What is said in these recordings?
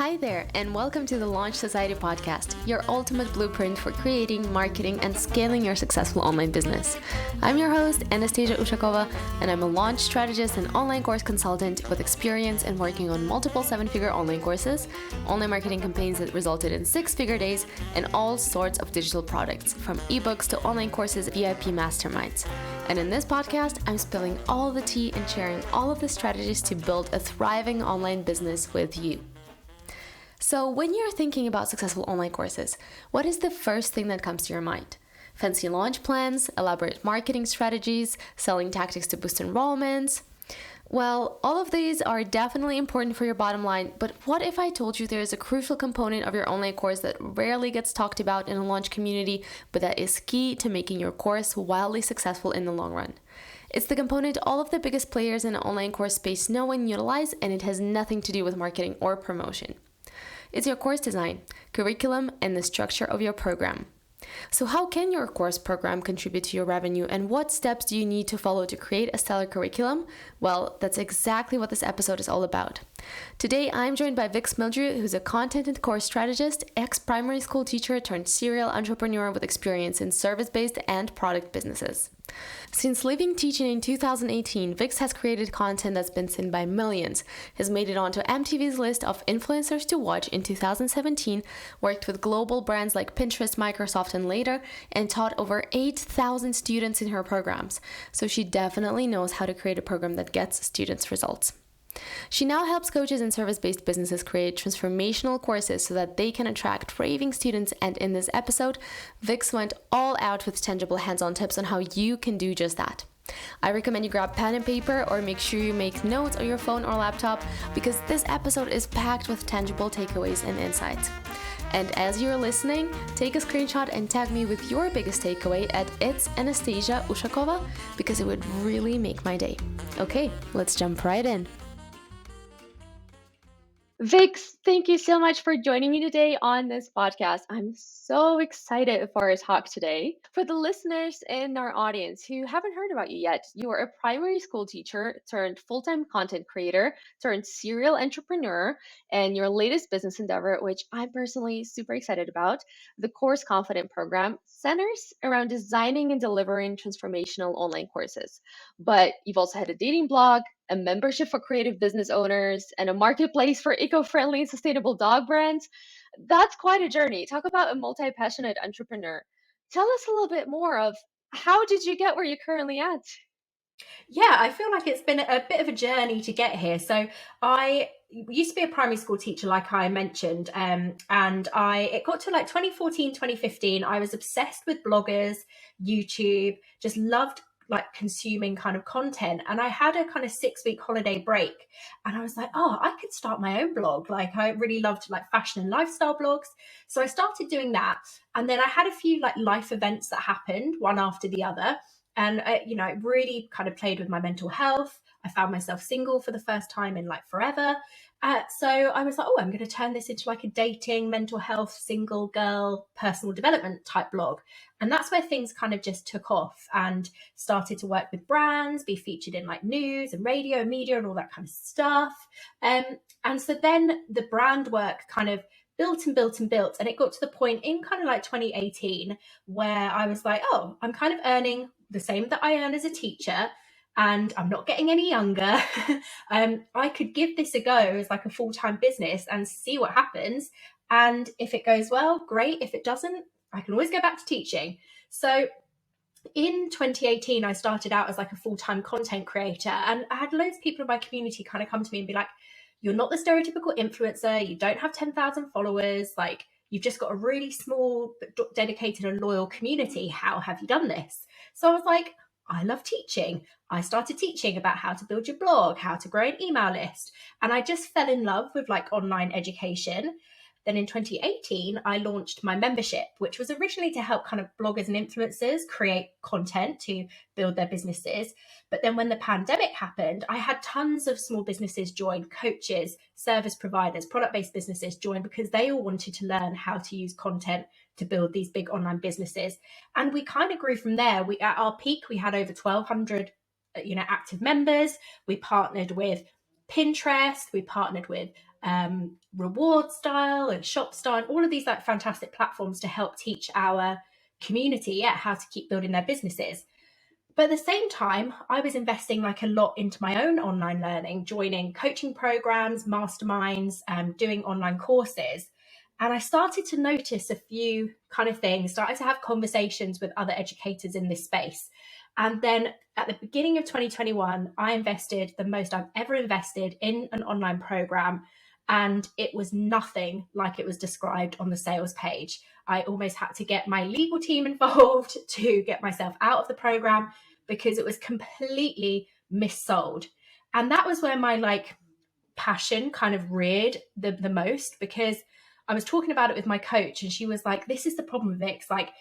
Hi there, and welcome to the Launch Society podcast, your ultimate blueprint for creating, marketing, and scaling your successful online business. I'm your host, Anastasia Ushakova, and I'm a launch strategist and online course consultant with experience in working on multiple seven-figure online courses, online marketing campaigns that resulted in six-figure days, and all sorts of digital products, from ebooks to online courses, VIP masterminds. And in this podcast, I'm spilling all the tea and sharing all of the strategies to build a thriving online business with you. So when you're thinking about successful online courses, what is the first thing that comes to your mind? Fancy launch plans, elaborate marketing strategies, selling tactics to boost enrollments? Well, all of these are definitely important for your bottom line, but what if I told you there is a crucial component of your online course that rarely gets talked about in a launch community, but that is key to making your course wildly successful in the long run? It's the component all of the biggest players in the online course space know and utilize, and it has nothing to do with marketing or promotion. It's your course design, curriculum, and the structure of your program. So how can your course program contribute to your revenue, and what steps do you need to follow to create a stellar curriculum? Well, that's exactly what this episode is all about. Today, I'm joined by Vix Meldrew, who's a content and course strategist, ex-primary school teacher turned serial entrepreneur with experience in service-based and product businesses. Since leaving teaching in 2018, Vix has created content that's been seen by millions, has made it onto MTV's list of influencers to watch in 2017, worked with global brands like Pinterest, Microsoft, and later, and taught over 8,000 students in her programs. So she definitely knows how to create a program that gets students results. She now helps coaches and service-based businesses create transformational courses so that they can attract raving students, and in this episode, Vix went all out with tangible hands-on tips on how you can do just that. I recommend you grab pen and paper or make sure you make notes on your phone or laptop because this episode is packed with tangible takeaways and insights. And as you're listening, take a screenshot and tag me with your biggest takeaway at It's Anastasia Ushakova because it would really make my day. Okay, let's jump right in. Vix, thank you so much for joining me today on this podcast. I'm so excited for our talk today. For the listeners in our audience who haven't heard about you yet, you are a primary school teacher turned full-time content creator turned serial entrepreneur, and your latest business endeavor, which I'm personally super excited about, the Course Confident program, centers around designing and delivering transformational online courses. But you've also had a dating blog, a membership for creative business owners, and a marketplace for eco-friendly and sustainable dog brands. That's quite a journey. Talk about a multi-passionate entrepreneur. Tell us a little bit more of how did you get where you're currently at? Yeah, I feel like it's been a bit of a journey to get here. So I used to be a primary school teacher, like I mentioned, and it got to like 2014, 2015. I was obsessed with bloggers, YouTube, just loved like consuming kind of content. And I had a kind of 6-week holiday break, and I was like, oh, I could start my own blog. Like I really loved like fashion and lifestyle blogs. So I started doing that. And then I had a few like life events that happened one after the other. And it really kind of played with my mental health. I found myself single for the first time in like forever. So I was like, oh, I'm going to turn this into like a dating, mental health, single girl, personal development type blog. And that's where things kind of just took off and started to work with brands, be featured in like news and radio and media and all that kind of stuff. And so then the brand work kind of built and built and built. And it got to the point in kind of like 2018 where I was like, oh, I'm kind of earning the same that I earn as a teacher, and I'm not getting any younger. I could give this a go as like a full-time business and see what happens. And if it goes well, great. If it doesn't, I can always go back to teaching. So in 2018, I started out as like a full-time content creator, and I had loads of people in my community kind of come to me and be like, you're not the stereotypical influencer. You don't have 10,000 followers. Like, you've just got a really small, but dedicated and loyal community. How have you done this? So I was like, I love teaching. I started teaching about how to build your blog, how to grow an email list. And I just fell in love with like online education. Then in 2018, I launched my membership, which was originally to help kind of bloggers and influencers create content to build their businesses. But then when the pandemic happened, I had tons of small businesses join, coaches, service providers, product-based businesses join, because they all wanted to learn how to use content to build these big online businesses. And we kind of grew from there. At our peak, we had over 1,200 active members. We partnered with Pinterest, we partnered with Reward Style and Shop Style, all of these like fantastic platforms to help teach our community how to keep building their businesses. But at the same time, I was investing like a lot into my own online learning, joining coaching programs, masterminds, doing online courses. And I started to notice a few kind of things, started to have conversations with other educators in this space. And then at the beginning of 2021, I invested the most I've ever invested in an online program. And it was nothing like it was described on the sales page. I almost had to get my legal team involved to get myself out of the program because it was completely missold. And that was where my like passion kind of reared the most, because I was talking about it with my coach and she was like, this is the problem, Vix. Like,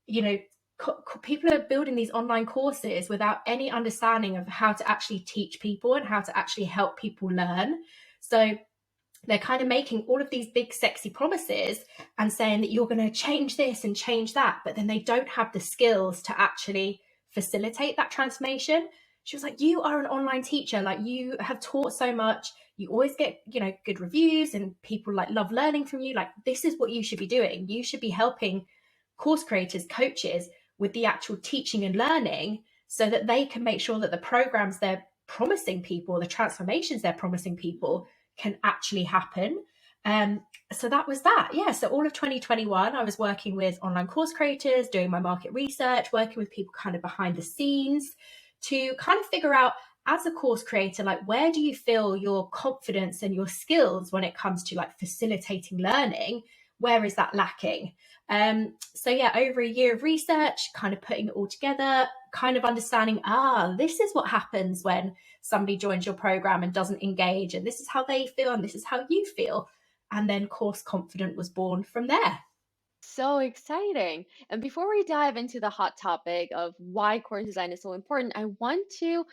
you know, people are building these online courses without any understanding of how to actually teach people and how to actually help people learn. So they're kind of making all of these big sexy promises and saying that you're going to change this and change that, but then they don't have the skills to actually facilitate that transformation. She was like, you are an online teacher, like you have taught so much, you always get, you know, good reviews and people like love learning from you. Like, this is what you should be doing. You should be helping course creators, coaches with the actual teaching and learning so that they can make sure that the programs they're promising people, the transformations they're promising people, can actually happen. So that was that. Yeah. So all of 2021, I was working with online course creators, doing my market research, working with people kind of behind the scenes to kind of figure out, as a course creator, like, where do you feel your confidence and your skills when it comes to like facilitating learning? Where is that lacking? So yeah, over a year of research, kind of putting it all together, kind of understanding, this is what happens when somebody joins your program and doesn't engage, and this is how they feel and this is how you feel. And then Course Confident was born from there. So exciting. And before we dive into the hot topic of why course design is so important, I want to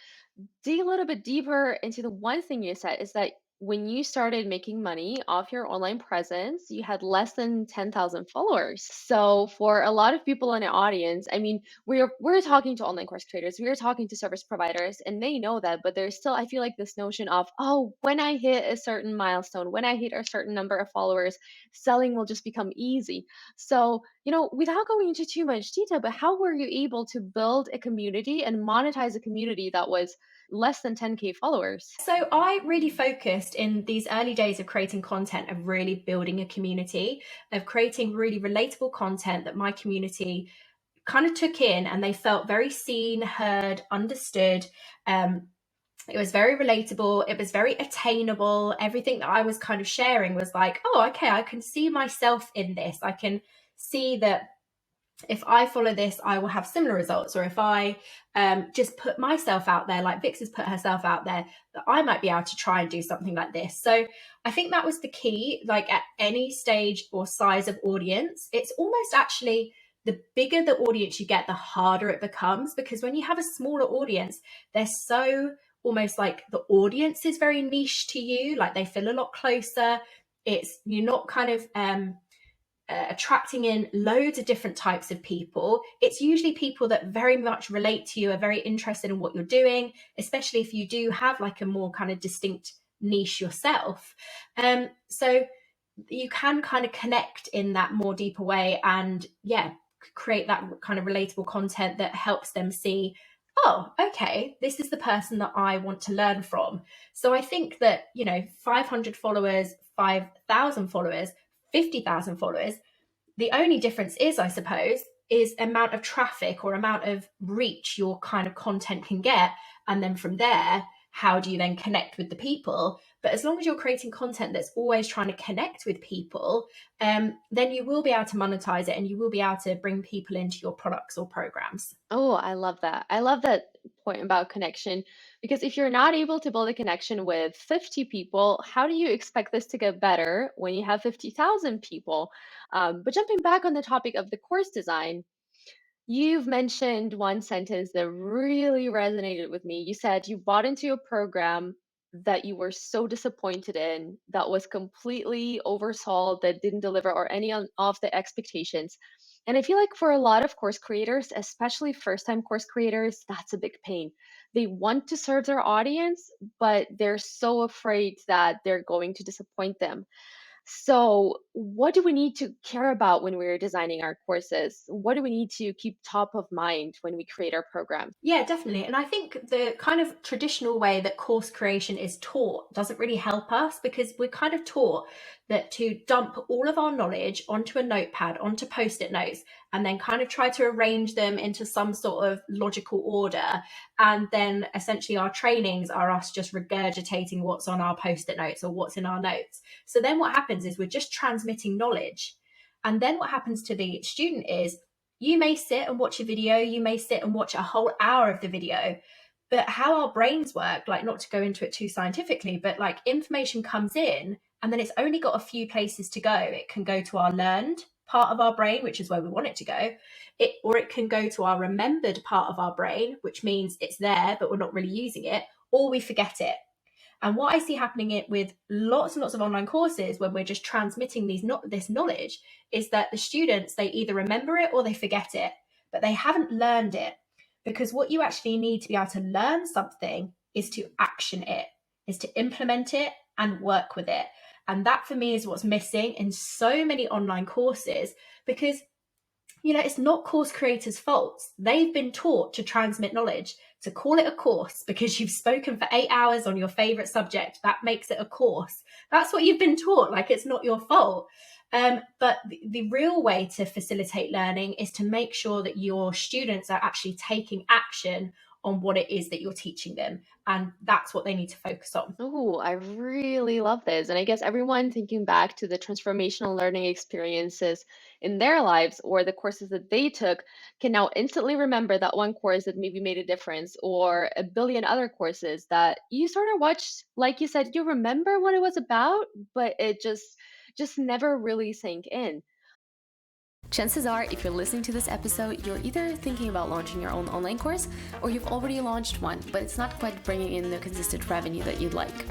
dig a little bit deeper into the one thing you said is that when you started making money off your online presence, you had less than 10,000 followers. So for a lot of people in the audience, I mean, we're talking to online course creators, we're talking to service providers, and they know that, but there's still, I feel like, this notion of, oh, when I hit a certain milestone, when I hit a certain number of followers, selling will just become easy. So, without going into too much detail, but how were you able to build a community and monetize a community that was less than 10K followers? So I really focused in these early days of creating content, of really building a community, of creating really relatable content that my community kind of took in and they felt very seen, heard, understood. It was very relatable. It was very attainable. Everything that I was kind of sharing was like, oh, okay, I can see myself in this. I can see that if I follow this, I will have similar results. Or if I just put myself out there, like Vix has put herself out there, that I might be able to try and do something like this. So I think that was the key. Like, at any stage or size of audience, it's almost actually the bigger the audience you get, the harder it becomes. Because when you have a smaller audience, they're so almost like the audience is very niche to you. Like, they feel a lot closer. You're not kind of attracting in loads of different types of people. It's usually people that very much relate to you, are very interested in what you're doing, especially if you do have like a more kind of distinct niche yourself. So you can kind of connect in that more deeper way and create that kind of relatable content that helps them see, oh, okay, this is the person that I want to learn from. So I think that, 500 followers, 5,000 followers, 50,000 followers, the only difference is, I suppose, is amount of traffic or amount of reach your kind of content can get. And then from there, how do you then connect with the people? But as long as you're creating content that's always trying to connect with people, then you will be able to monetize it and you will be able to bring people into your products or programs. Oh, I love that. I love that point about connection because if you're not able to build a connection with 50 people, how do you expect this to get better when you have 50,000 people? But jumping back on the topic of the course design, you've mentioned one sentence that really resonated with me. You said you bought into a program that you were so disappointed in, that was completely oversold, that didn't deliver or any of the expectations. And I feel like for a lot of course creators, especially first time course creators, that's a big pain. They want to serve their audience, but they're so afraid that they're going to disappoint them. So, what do we need to care about when we're designing our courses? What do we need to keep top of mind when we create our program? Yeah, definitely. And I think the kind of traditional way that course creation is taught doesn't really help us, because we're kind of taught that to dump all of our knowledge onto a notepad, onto post-it notes, and then kind of try to arrange them into some sort of logical order. And then essentially our trainings are us just regurgitating what's on our post-it notes or what's in our notes. So then what happens is we're just transmitting knowledge. And then what happens to the student is, you may sit and watch a video, you may sit and watch a whole hour of the video, but how our brains work, like, not to go into it too scientifically, but like, information comes in and then it's only got a few places to go. It can go to our learned part of our brain, which is where we want it to go, or it can go to our remembered part of our brain, which means it's there but we're not really using it, or we forget it. And what I see happening with lots and lots of online courses when we're just transmitting this knowledge is that the students, they either remember it or they forget it, but they haven't learned it. Because what you actually need to be able to learn something is to action it, is to implement it and work with it. And that for me is what's missing in so many online courses, because it's not course creators' faults. They've been taught to transmit knowledge, to call it a course because you've spoken for 8 hours on your favorite subject. That makes it a course. That's what you've been taught. Like, it's not your fault. But the real way to facilitate learning is to make sure that your students are actually taking action on what it is that you're teaching them. And that's what they need to focus on. Oh, I really love this. And I guess everyone thinking back to the transformational learning experiences in their lives or the courses that they took can now instantly remember that one course that maybe made a difference, or a billion other courses that you sort of watched, like you said, you remember what it was about, but it just never really sank in. Chances are, if you're listening to this episode, you're either thinking about launching your own online course or you've already launched one, but it's not quite bringing in the consistent revenue that you'd like.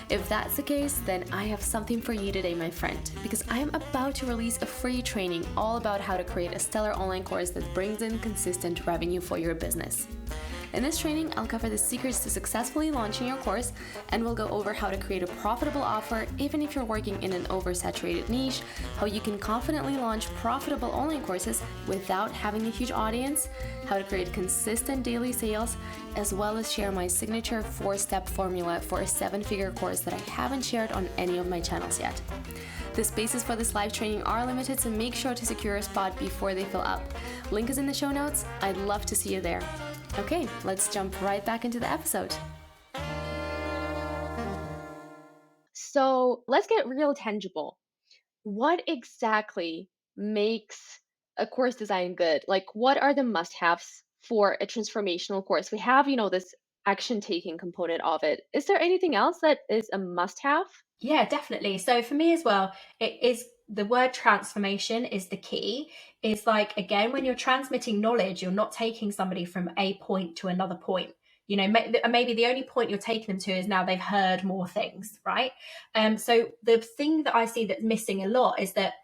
If that's the case, then I have something for you today, my friend, because I am about to release a free training all about how to create a stellar online course that brings in consistent revenue for your business. In this training, I'll cover the secrets to successfully launching your course, and we'll go over how to create a profitable offer even if you're working in an oversaturated niche, how you can confidently launch profitable online courses without having a huge audience, how to create consistent daily sales, as well as share my signature 4-step formula for a 7-figure course that I haven't shared on any of my channels yet. The spaces for this live training are limited, so make sure to secure a spot before they fill up. Link is in the show notes. I'd love to see you there. Okay, let's jump right back into the episode. So let's get real tangible. What exactly makes a course design good? Like, what are the must-haves for a transformational course? We have, this action-taking component of it. Is there anything else that is a must-have? Yeah, definitely. So for me as well, it is the word transformation is the key. Is like, again, when you're transmitting knowledge, you're not taking somebody from a point to another point. Maybe the only point you're taking them to is now they've heard more things, right? So the thing that I see that's missing a lot is that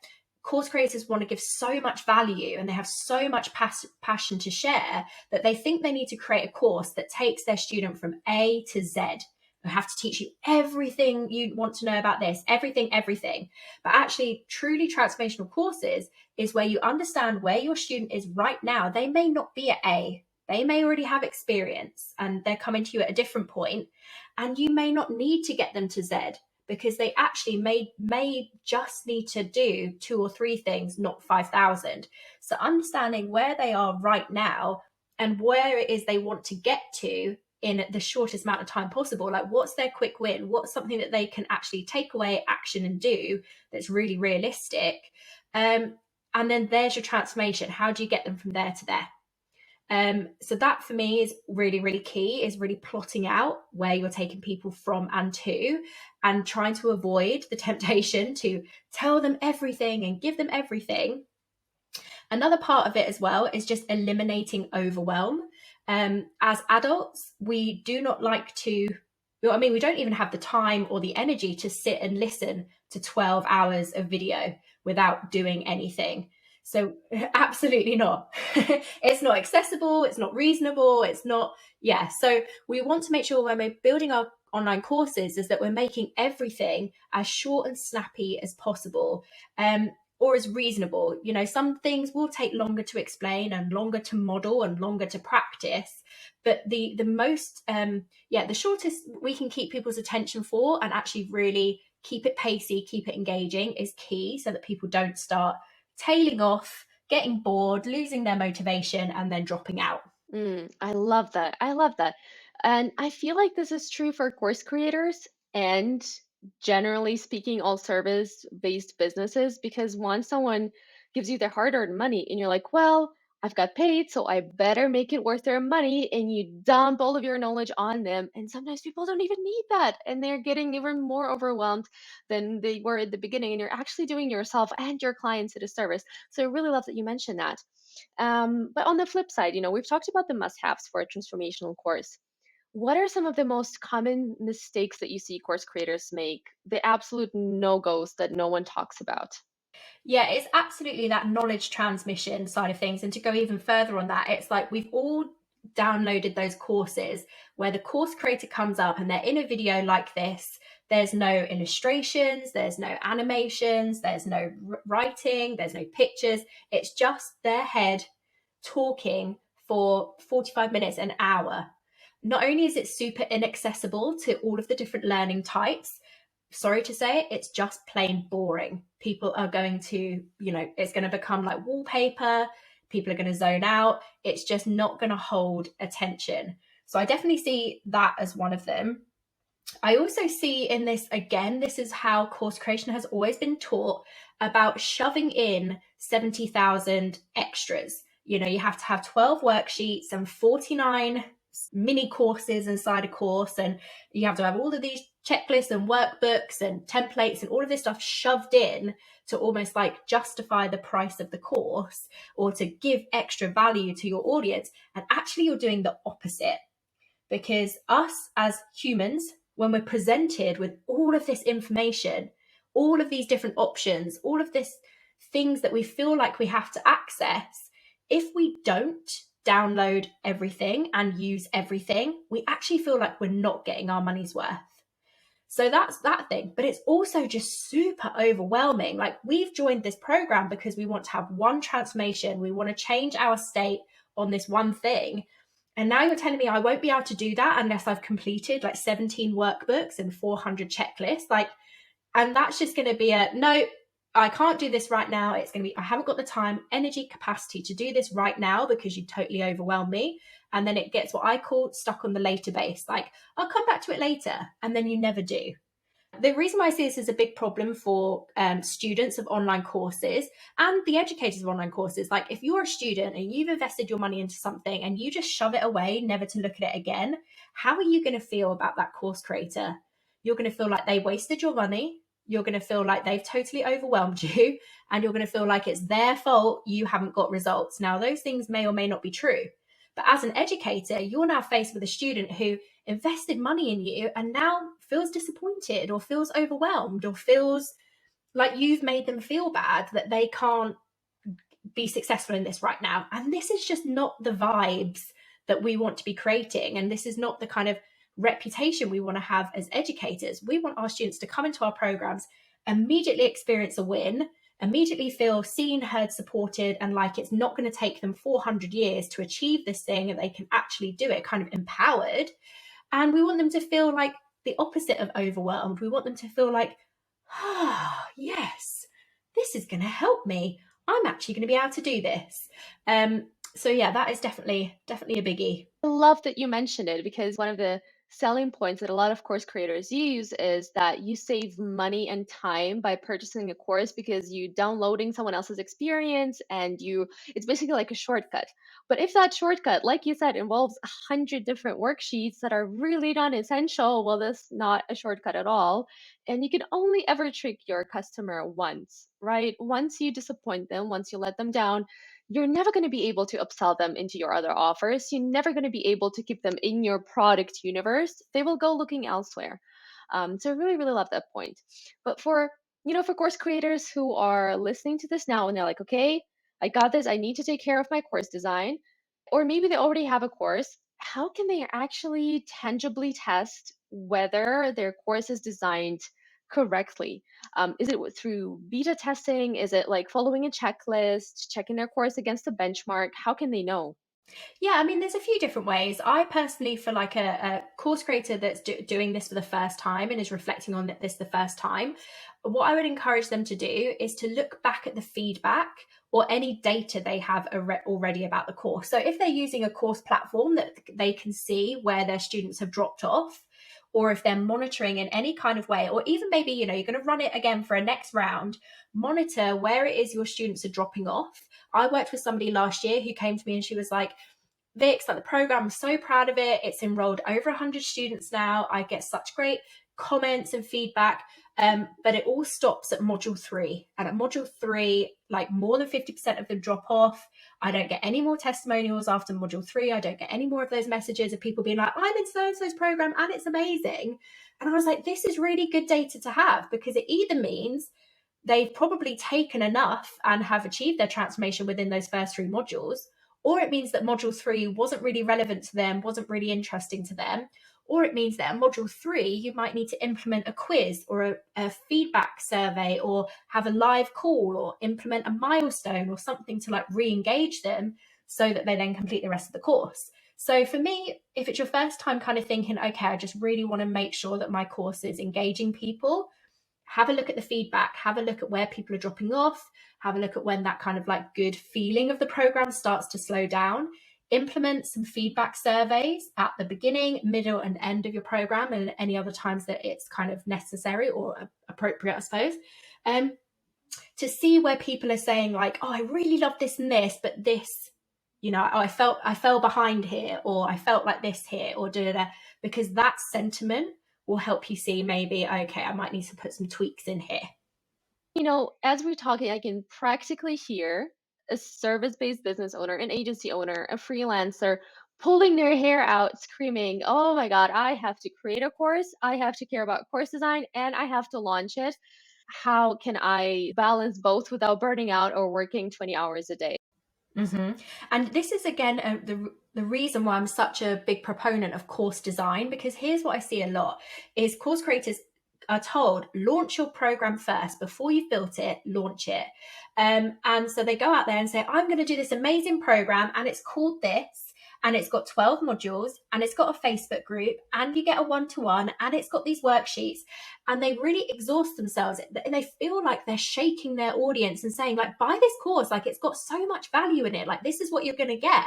course creators want to give so much value and they have so much passion to share that they think they need to create a course that takes their student from A to Z. I have to teach you everything you want to know about this, everything. But actually, truly transformational courses is where you understand where your student is right now. They may not be at A. They may already have experience and they're coming to you at a different point, and you may not need to get them to Z, because they actually may just need to do 2 or 3 things, not 5,000. So understanding where they are right now and where it is they want to get to in the shortest amount of time possible. Like, what's their quick win? What's something that they can actually take away, action, and do that's really realistic? And then there's your transformation. How do you get them from there to there? So that for me is really, really key, is really plotting out where you're taking people from and to, and trying to avoid the temptation to tell them everything and give them everything. Another part of it as well is just eliminating overwhelm. As adults, we do not like to, we don't even have the time or the energy to sit and listen to 12 hours of video without doing anything. So absolutely not. It's not accessible, it's not reasonable, it's not, yeah. So we want to make sure when we're building our online courses is that we're making everything as short and snappy as possible. Or as reasonable. You know, some things will take longer to explain and longer to model and longer to practice, but the most the shortest we can keep people's attention for and actually really keep it pacey, keep it engaging is key, so that people don't start tailing off, getting bored, losing their motivation, and then dropping out. I love that. I love that. And I feel like this is true for course creators and generally speaking, all service based businesses, because once someone gives you their hard earned money and you're like, well, I've got paid, so I better make it worth their money. And you dump all of your knowledge on them. And sometimes people don't even need that. And they're getting even more overwhelmed than they were at the beginning. And you're actually doing yourself and your clients a disservice. So I really love that you mentioned that. But on the flip side, we've talked about the must-haves for a transformational course. What are some of the most common mistakes that you see course creators make? The absolute no-goes that no one talks about? Yeah, it's absolutely that knowledge transmission side of things. And to go even further on that, it's like we've all downloaded those courses where the course creator comes up and they're in a video like this. There's no illustrations, there's no animations, there's no writing, there's no pictures. It's just their head talking for 45 minutes, an hour. Not only is it super inaccessible to all of the different learning types, sorry to say it, it's just plain boring. People are going to, it's going to become like wallpaper. People are going to zone out. It's just not going to hold attention. So I definitely see that as one of them. I also see in this, again, this is how course creation has always been taught, about shoving in 70,000 extras. You have to have 12 worksheets and 49 mini courses inside a course, and you have to have all of these checklists and workbooks and templates and all of this stuff shoved in to almost like justify the price of the course or to give extra value to your audience. And actually, you're doing the opposite, because us as humans, when we're presented with all of this information, all of these different options, all of this things that we feel like we have to access, if we don't download everything and use everything, we actually feel like we're not getting our money's worth. So that's that thing. But it's also just super overwhelming. Like, we've joined this program because we want to have one transformation. We want to change our state on this one thing. And now you're telling me I won't be able to do that unless I've completed like 17 workbooks and 400 checklists. Like, and that's just going to be a no, I can't do this right now. It's going to be, I haven't got the time, energy, capacity to do this right now because you totally overwhelm me. And then it gets what I call stuck on the later base. Like, I'll come back to it later. And then you never do. The reason why I see this as a big problem for students of online courses and the educators of online courses, like if you're a student and you've invested your money into something and you just shove it away, never to look at it again, how are you going to feel about that course creator? You're going to feel like they wasted your money. You're going to feel like they've totally overwhelmed you, and you're going to feel like it's their fault you haven't got results. Now, those things may or may not be true. But as an educator, you're now faced with a student who invested money in you and now feels disappointed or feels overwhelmed or feels like you've made them feel bad that they can't be successful in this right now. And this is just not the vibes that we want to be creating. And this is not the kind of reputation we want to have as educators. We want our students to come into our programs, immediately experience a win, immediately feel seen, heard, supported, and like it's not going to take them 400 years to achieve this thing and they can actually do it, kind of empowered. And we want them to feel like the opposite of overwhelmed. We want them to feel like, ah, yes, this is going to help me. I'm actually going to be able to do this. So yeah, that is definitely a biggie. I love that you mentioned it, because one of the selling points that a lot of course creators use is that you save money and time by purchasing a course because you downloading someone else's experience and it's basically like a shortcut. But if that shortcut, like you said, involves 100 different worksheets that are really not essential, well, that's not a shortcut at all. And you can only ever trick your customer once, right? Once you disappoint them, once you let them down, you're never going to be able to upsell them into your other offers. You're never going to be able to keep them in your product universe. They will go looking elsewhere. So I really, really love that point. But for course creators who are listening to this now and they're like, okay, I got this. I need to take care of my course design. Or maybe they already have a course. How can they actually tangibly test whether their course is designed correctly? Is it through beta testing? Is it like following a checklist, checking their course against a benchmark? How can they know? Yeah, I mean, there's a few different ways. I personally, for like a course creator that's doing this for the first time and is reflecting on this the first time, what I would encourage them to do is to look back at the feedback or any data they have already about the course. So if they're using a course platform that they can see where their students have dropped off, or if they're monitoring in any kind of way, or even maybe, you're going to run it again for a next round, monitor where it is your students are dropping off. I worked with somebody last year who came to me and she was like, Vix, like the program, I'm so proud of it. It's enrolled over 100 students now. I get such great comments and feedback. But it all stops at module 3. And at module 3, like more than 50% of them drop off. I don't get any more testimonials after module 3. I don't get any more of those messages of people being like, I'm in so-and-so's program and it's amazing. And I was like, this is really good data to have, because it either means they've probably taken enough and have achieved their transformation within those first 3 modules, or it means that module 3 wasn't really relevant to them, wasn't really interesting to them, or it means that in module 3 you might need to implement a quiz or a feedback survey, or have a live call, or implement a milestone or something to like re-engage them so that they then complete the rest of the course. So for me, if it's your first time kind of thinking, okay, I just really want to make sure that my course is engaging people, have a look at the feedback, have a look at where people are dropping off, have a look at when that kind of like good feeling of the program starts to slow down. Implement some feedback surveys at the beginning, middle, and end of your program, and any other times that it's kind of necessary or appropriate, I suppose, to see where people are saying like, oh, I really love this and this, but this, I fell behind here, or I felt like this here, or da da da, because that sentiment will help you see maybe, okay, I might need to put some tweaks in here. As we're talking, I can practically hear a service based business owner, an agency owner, a freelancer pulling their hair out, screaming, oh my God, I have to create a course. I have to care about course design and I have to launch it. How can I balance both without burning out or working 20 hours a day? Mm-hmm. And this is again the reason why I'm such a big proponent of course design, because here's what I see a lot is course creators are told, launch your program first before you've built it, launch it. And so they go out there and say, I'm going to do this amazing program and it's called this, and it's got 12 modules, and it's got a Facebook group, and you get a one-to-one, and it's got these worksheets, and they really exhaust themselves, and they feel like they're shaking their audience and saying like, buy this course, like it's got so much value in it, like this is what you're going to get,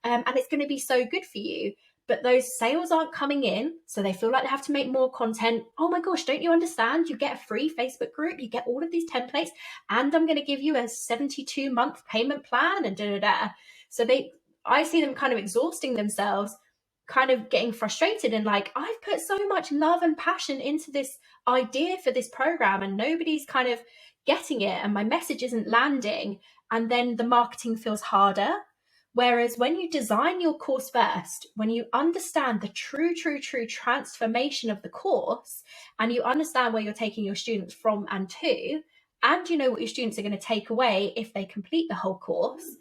and it's going to be so good for you. But those sales aren't coming in, so they feel like they have to make more content. Oh my gosh, don't you understand? You get a free Facebook group, you get all of these templates, and I'm going to give you a 72-month payment plan, and da da da. So I see them kind of exhausting themselves, kind of getting frustrated, and like, I've put so much love and passion into this idea for this program and nobody's kind of getting it, and my message isn't landing, and then the marketing feels harder. Whereas when you design your course first, when you understand the true transformation of the course, and you understand where you're taking your students from and to, and you know what your students are going to take away if they complete the whole course,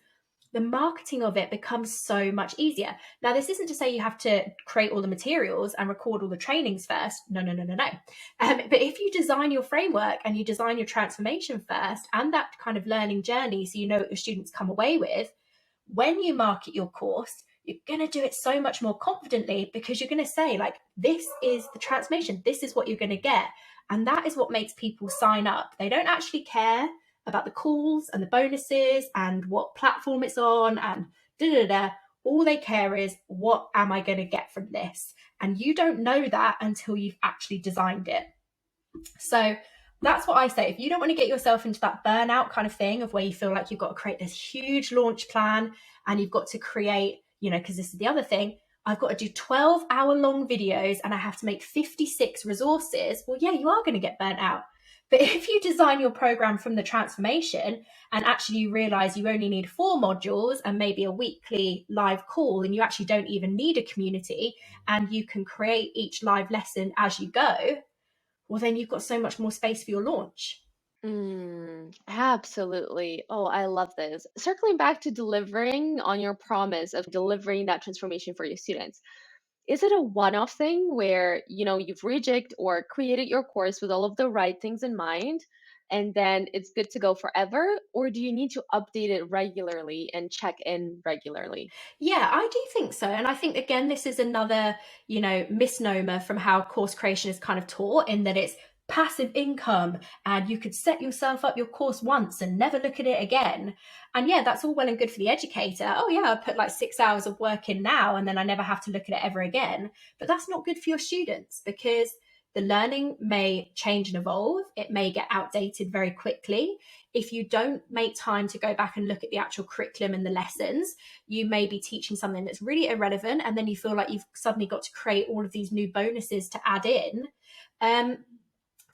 the marketing of it becomes so much easier. Now, this isn't to say you have to create all the materials and record all the trainings first. No. But if you design your framework and you design your transformation first, and that kind of learning journey, so you know what your students come away with, when you market your course, you're going to do it so much more confidently, because you're going to say like, this is the transformation, this is what you're going to get. And that is what makes people sign up. They don't actually care about the calls and the bonuses and what platform it's on and da da da. All they care is, what am I going to get from this? And you don't know that until you've actually designed it. So that's what I say. If you don't want to get yourself into that burnout kind of thing of where you feel like you've got to create this huge launch plan, and you've got to create, because this is the other thing, I've got to do 12-hour-long videos and I have to make 56 resources. Well, yeah, you are going to get burnt out. But if you design your program from the transformation, and actually you realize you only need 4 modules and maybe a weekly live call, and you actually don't even need a community, and you can create each live lesson as you go, well, then you've got so much more space for your launch. Absolutely. Oh, I love this. Circling back to delivering on your promise of delivering that transformation for your students. Is it a one-off thing where, you've rejigged or created your course with all of the right things in mind, and then it's good to go forever? Or do you need to update it regularly and check in regularly? Yeah, I do think so. And I think, again, this is another, misnomer from how course creation is kind of taught, in that it's passive income and you could set yourself up your course once and never look at it again. And yeah, that's all well and good for the educator. Oh, yeah, I put like 6 hours of work in now and then I never have to look at it ever again. But that's not good for your students, because the learning may change and evolve. It may get outdated very quickly. If you don't make time to go back and look at the actual curriculum and the lessons, you may be teaching something that's really irrelevant, and then you feel like you've suddenly got to create all of these new bonuses to add in. Um,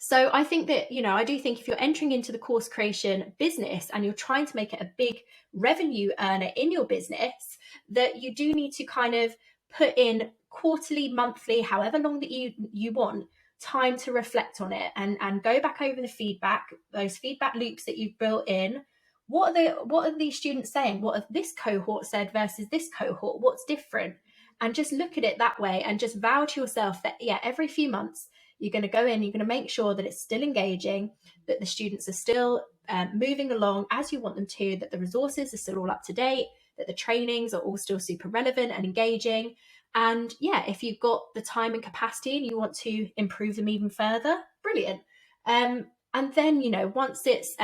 so I think that, I do think if you're entering into the course creation business and you're trying to make it a big revenue earner in your business, that you do need to kind of put in quarterly, monthly, however long that you want, time to reflect on it, and go back over the feedback, those feedback loops that you've built in. What are these students saying? What have this cohort said versus this cohort? What's different? And just look at it that way, and just vow to yourself that, yeah, every few months you're going to go in, you're going to make sure that it's still engaging, that the students are still moving along as you want them to, that the resources are still all up to date, that the trainings are all still super relevant and engaging. And yeah, if you've got the time and capacity and you want to improve them even further, brilliant. And then, once it's,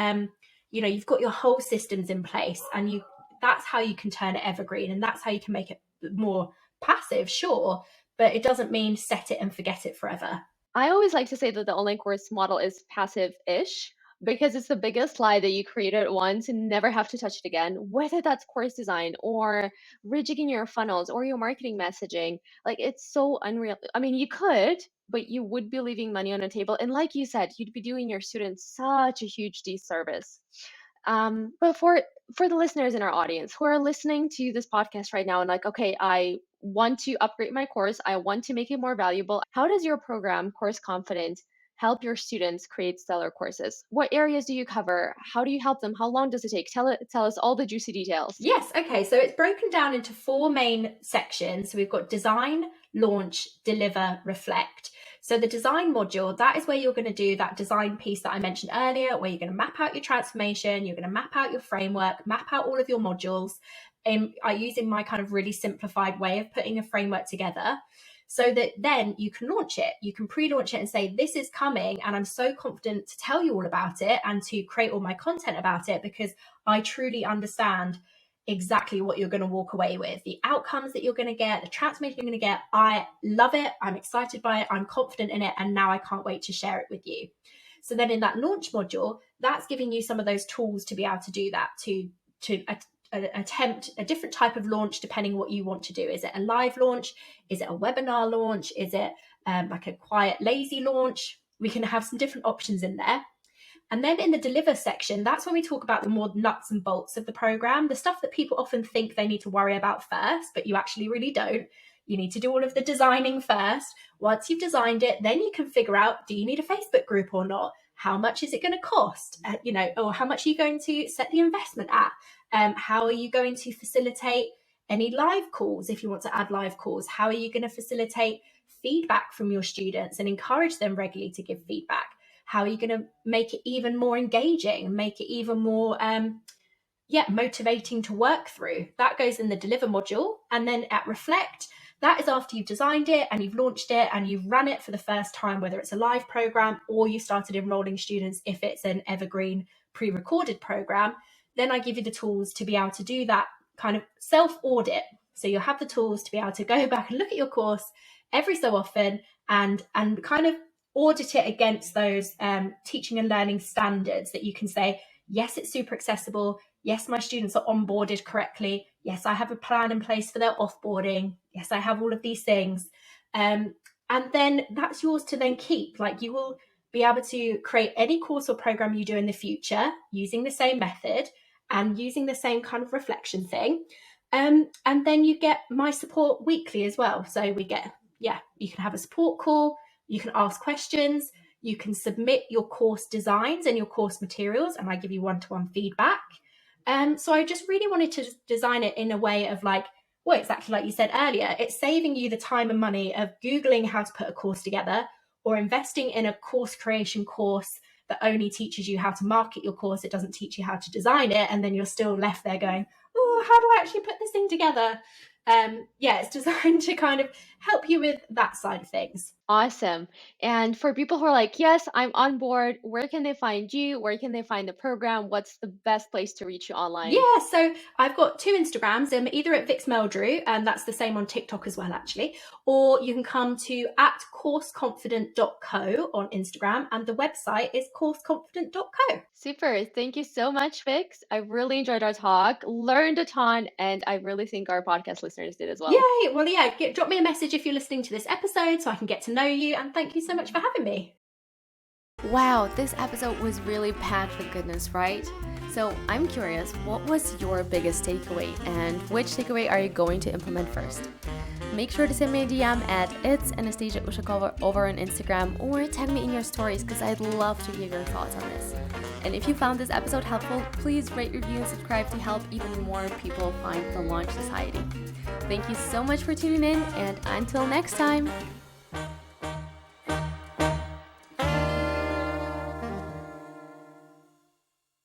you've got your whole systems in place, and that's how you can turn it evergreen, and that's how you can make it more passive, sure, but it doesn't mean set it and forget it forever. I always like to say that the online course model is passive-ish because it's the biggest slide that you create at once and never have to touch it again, whether that's course design or rejigging your funnels or your marketing messaging. Like, it's so unreal. I mean, you could, but you would be leaving money on the table. And like you said, you'd be doing your students such a huge disservice. But for the listeners in our audience who are listening to this podcast right now and like, okay, I want to upgrade my course, I want to make it more valuable. How does your program, Course Confident, help your students create stellar courses? What areas do you cover? How do you help them? How long does it take? Tell us all the juicy details. Yes, okay. So it's broken down into four main sections. So we've got design, launch, deliver, reflect. So the design module, that is where you're going to do that design piece that I mentioned earlier, where you're going to map out your transformation, you're going to map out your framework, map out all of your modules, using my kind of really simplified way of putting a framework together, so that then you can launch it. You can pre-launch it and say, this is coming, and I'm so confident to tell you all about it and to create all my content about it, because I truly understand exactly what you're going to walk away with, the outcomes that you're going to get, the transformation you're going to get. I love it. I'm excited by it. I'm confident in it. And now I can't wait to share it with you. So then in that launch module, that's giving you some of those tools to be able to do that, to attempt a different type of launch depending what you want to do. Is it a live launch? Is it a webinar launch? Is it like a quiet, lazy launch? We can have some different options in there. And then in the deliver section, that's when we talk about the more nuts and bolts of the program, the stuff that people often think they need to worry about first, but you actually really don't. You need to do all of the designing first. Once you've designed it, then you can figure out, do you need a Facebook group or not? How much is it going to cost? Or how much are you going to set the investment at? How are you going to facilitate any live calls if you want to add live calls? How are you going to facilitate feedback from your students and encourage them regularly to give feedback? How are you going to make it even more engaging, make it even more motivating to work through? That goes in the deliver module. And then at reflect, that is after you've designed it and you've launched it and you've run it for the first time, whether it's a live program or you started enrolling students if it's an evergreen pre-recorded program. Then I give you the tools to be able to do that kind of self-audit. So you'll have the tools to be able to go back and look at your course every so often and kind of audit it against those teaching and learning standards, that you can say, yes, it's super accessible. Yes, my students are onboarded correctly. Yes, I have a plan in place for their offboarding. Yes, I have all of these things. And then that's yours to then keep. Like, you will be able to create any course or program you do in the future using the same method and using the same kind of reflection thing. And then you get my support weekly as well. So we get, you can have a support call. You can ask questions. You can submit your course designs and your course materials, and I give you one-to-one feedback. So I just really wanted to design it in a way of like, well, exactly like you said earlier, it's saving you the time and money of Googling how to put a course together or investing in a course creation course that only teaches you how to market your course. It doesn't teach you how to design it. And then you're still left there going, oh, how do I actually put this thing together? It's designed to kind of help you with that side of things. Awesome. And for people who are like, yes, I'm on board, where can they find you? Where can they find the program? What's the best place to reach you online? Yeah, so I've got 2 Instagrams, either at Vix Meldrew, and that's the same on TikTok as well, actually, or you can come to @courseconfident.co on Instagram, and the website is courseconfident.co. Super. Thank you so much, Vix. I really enjoyed our talk, learned a ton, and I really think our podcast listeners did as well. Yay! Well, yeah, drop me a message if you're listening to this episode so I can get to know you, and thank you so much for having me. Wow, this episode was really packed with goodness, right? So I'm curious, what was your biggest takeaway, and which takeaway are you going to implement first? Make sure to send me a DM at It's Anastasia Ushakova over on Instagram, or tag me in your stories because I'd love to hear your thoughts on this. And if you found this episode helpful, please rate, review, and subscribe to help even more people find the Launch Society. Thank you so much for tuning in, and until next time!